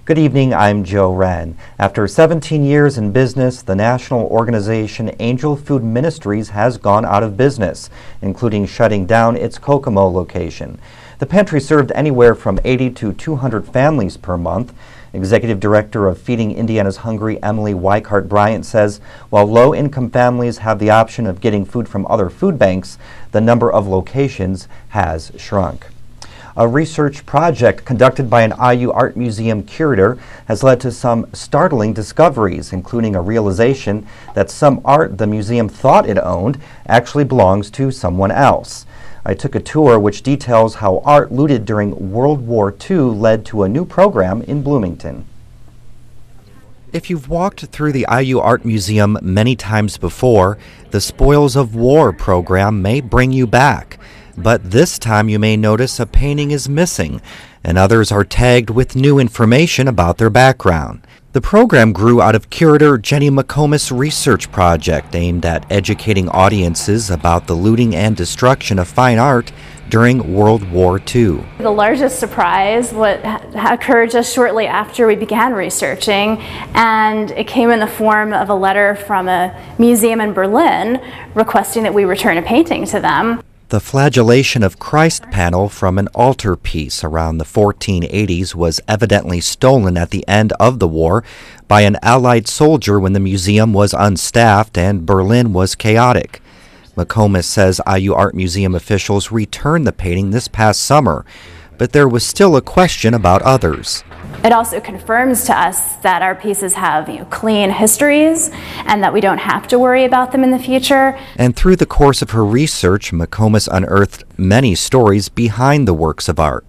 Good evening, I'm Joe Hren. After 17 years in business, the national organization Angel Food Ministries has gone out of business, including shutting down its Kokomo location. The pantry served anywhere from 80 to 200 families per month. Executive Director of Feeding Indiana's Hungry, Emily Weichart-Bryant, says while low-income families have the option of getting food from other food banks, the number of locations has shrunk. A research project conducted by an IU Art Museum curator has led to some startling discoveries, including a realization that some art the museum thought it owned actually belongs to someone else. I took a tour which details how art looted during World War II led to a new program in Bloomington. If you've walked through the IU Art Museum many times before, the Spoils of War program may bring you back. But this time you may notice a painting is missing, and others are tagged with new information about their background. The program grew out of curator Jenny McComas' research project aimed at educating audiences about the looting and destruction of fine art during World War II. The largest surprise occurred just shortly after we began researching, and it came in the form of a letter from a museum in Berlin requesting that we return a painting to them. The Flagellation of Christ panel from an altarpiece around the 1480s was evidently stolen at the end of the war by an Allied soldier when the museum was unstaffed and Berlin was chaotic. McComas says IU Art Museum officials returned the painting this past summer, but there was still a question about others. It also confirms to us that our pieces have clean histories and that we don't have to worry about them in the future. And through the course of her research, McComas unearthed many stories behind the works of art.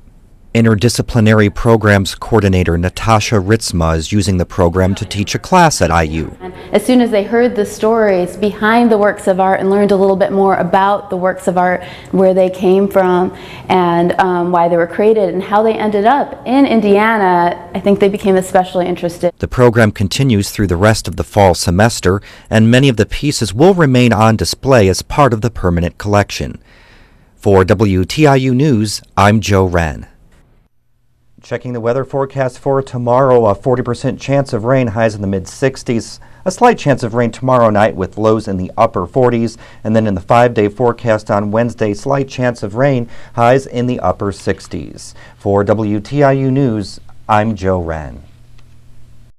Interdisciplinary Programs Coordinator Natasha Ritzma is using the program to teach a class at IU. As soon as they heard the stories behind the works of art and learned a little bit more about the works of art, where they came from and why they were created and how they ended up in Indiana, I think they became especially interested. The program continues through the rest of the fall semester, and many of the pieces will remain on display as part of the permanent collection. For WTIU News, I'm Joe Hren. Checking the weather forecast for tomorrow, a 40% chance of rain, highs in the mid-60s. A slight chance of rain tomorrow night with lows in the upper 40s. And then in the 5-day forecast on Wednesday, slight chance of rain, highs in the upper 60s. For WTIU News, I'm Joe Hren.